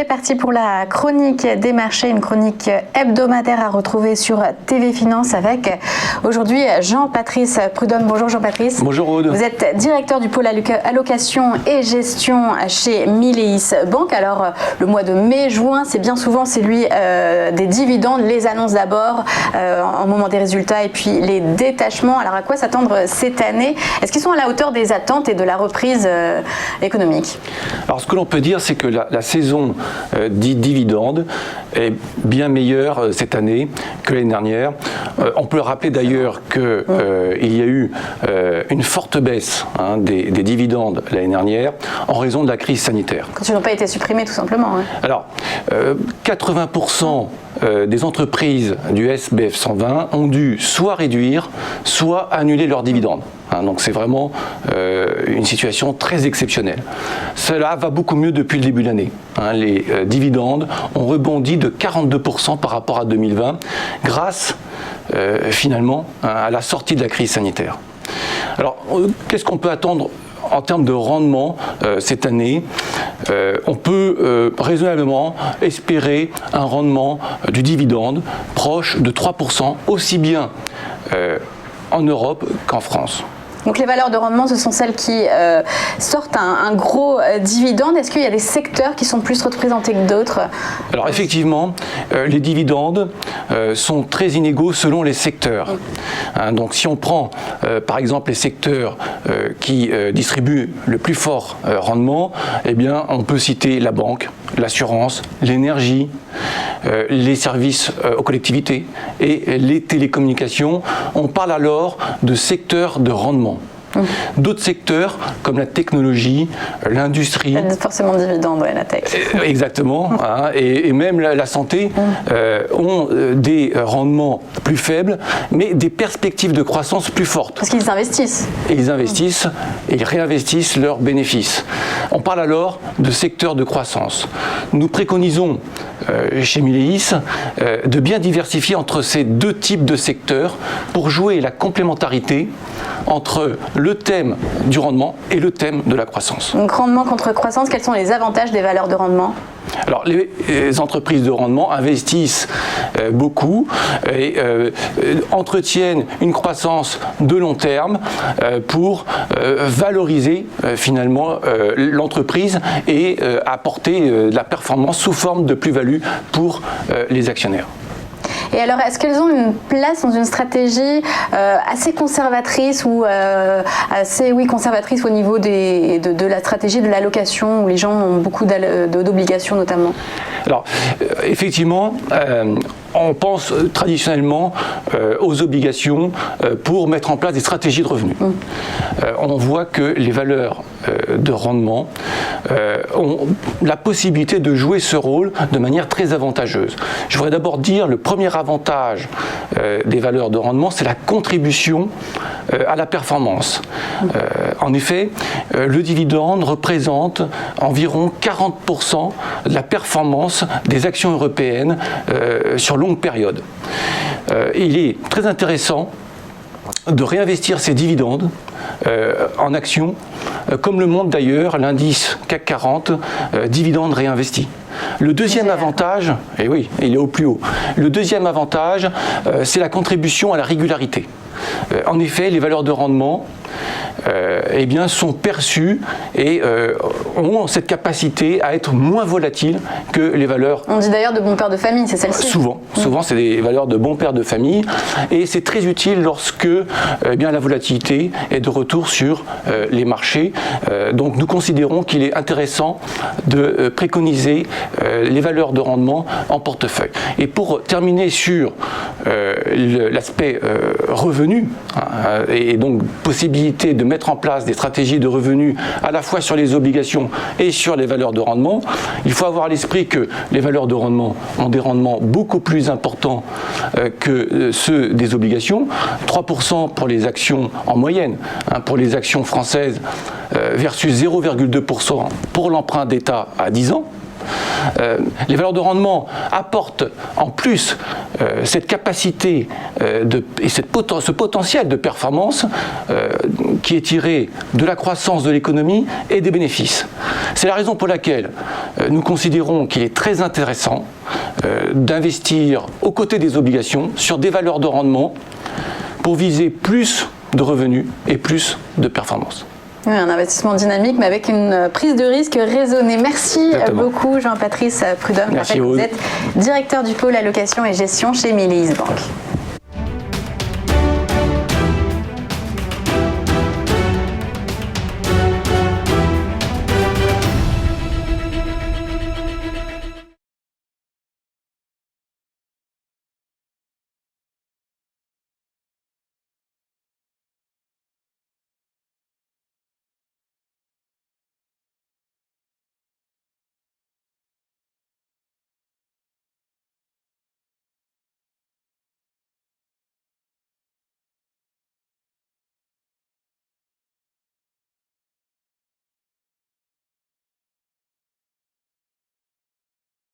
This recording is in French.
parti pour la chronique des marchés, une chronique hebdomadaire à retrouver sur TV Finance avec aujourd'hui Jean-Patrice Prudhomme. Bonjour Jean-Patrice. Bonjour Aude. Vous êtes directeur du pôle allocation et gestion chez Mileis Banque. Alors le mois de mai-juin, c'est bien souvent celui des dividendes, les annonces d'abord en moment des résultats et puis les détachements. Alors à quoi s'attendre cette année? Est-ce qu'ils sont à la hauteur des attentes et de la reprise économique? Alors ce que l'on peut dire, c'est que la saison dite dividende est bien meilleure cette année que l'année dernière. On peut rappeler d'ailleurs qu'il y a eu une forte baisse des dividendes l'année dernière en raison de la crise sanitaire. Quand ils n'ont pas été supprimés tout simplement. Hein. Alors, 80% des entreprises du SBF 120 ont dû soit réduire, soit annuler leurs dividendes. Donc c'est vraiment une situation très exceptionnelle. Cela va beaucoup mieux depuis le début de l'année. Les dividendes ont rebondi de 42% par rapport à 2020 grâce finalement à la sortie de la crise sanitaire. Alors qu'est-ce qu'on peut attendre en termes de rendement cette année? On peut raisonnablement espérer un rendement du dividende proche de 3%, aussi bien en Europe qu'en France. Donc les valeurs de rendement, ce sont celles qui sortent un gros dividende. Est-ce qu'il y a des secteurs qui sont plus représentés que d'autres? Alors effectivement, les dividendes sont très inégaux selon les secteurs. Donc si on prend par exemple les secteurs qui distribuent le plus fort rendement, eh bien on peut citer la banque, l'assurance, l'énergie, les services aux collectivités et les télécommunications. On parle alors de secteurs de rendement. D'autres secteurs comme la technologie, l'industrie, forcément dividende, ouais, la tech. Exactement, et même la santé ont des rendements plus faibles, mais des perspectives de croissance plus fortes. Parce qu'ils investissent. Et ils investissent et ils réinvestissent leurs bénéfices. On parle alors de secteurs de croissance. Nous préconisons chez Mileis de bien diversifier entre ces deux types de secteurs pour jouer la complémentarité entre le thème du rendement et le thème de la croissance. Donc rendement contre croissance, quels sont les avantages des valeurs de rendement ? Alors les entreprises de rendement investissent beaucoup et entretiennent une croissance de long terme pour valoriser finalement l'entreprise et apporter de la performance sous forme de plus-value pour les actionnaires. Et alors, est-ce qu'elles ont une place dans une stratégie assez conservatrice ou assez conservatrice au niveau de la stratégie de l'allocation où les gens ont beaucoup d'obligations notamment? Alors, effectivement, on pense traditionnellement aux obligations pour mettre en place des stratégies de revenus. On voit que les valeurs de rendement ont la possibilité de jouer ce rôle de manière très avantageuse. Je voudrais d'abord dire le premier avantage des valeurs de rendement, c'est la contribution à la performance. En effet, le dividende représente environ 40% de la performance des actions européennes sur longue période. Il est très intéressant de réinvestir ces dividendes en actions, comme le montre d'ailleurs l'indice CAC 40 dividendes réinvestis. Le deuxième avantage, et oui, il est au plus haut, le deuxième avantage, c'est la contribution à la régularité. En effet, les valeurs de rendement eh bien, sont perçues et ont cette capacité à être moins volatiles que les valeurs. On dit d'ailleurs de bons pères de famille, c'est celle-ci. Souvent c'est des valeurs de bons pères de famille et c'est très utile lorsque eh bien, la volatilité est de retour sur les marchés. Donc nous considérons qu'il est intéressant de préconiser les valeurs de rendement en portefeuille. Et pour terminer sur l'aspect revenu et donc possibilité de mettre en place des stratégies de revenus à la fois sur les obligations et sur les valeurs de rendement, il faut avoir à l'esprit que les valeurs de rendement ont des rendements beaucoup plus importants que ceux des obligations, 3% pour les actions en moyenne, pour les actions françaises versus 0,2% pour l'emprunt d'État à 10 ans. Les valeurs de rendement apportent en plus cette capacité et ce potentiel de performance qui est tiré de la croissance de l'économie et des bénéfices. C'est la raison pour laquelle nous considérons qu'il est très intéressant d'investir aux côtés des obligations sur des valeurs de rendement pour viser plus de revenus et plus de performance. Oui, un investissement dynamique, mais avec une prise de risque raisonnée. Merci beaucoup Jean-Patrice Prudhomme. Merci. Vous êtes directeur du pôle allocation et gestion chez Méliès Banque.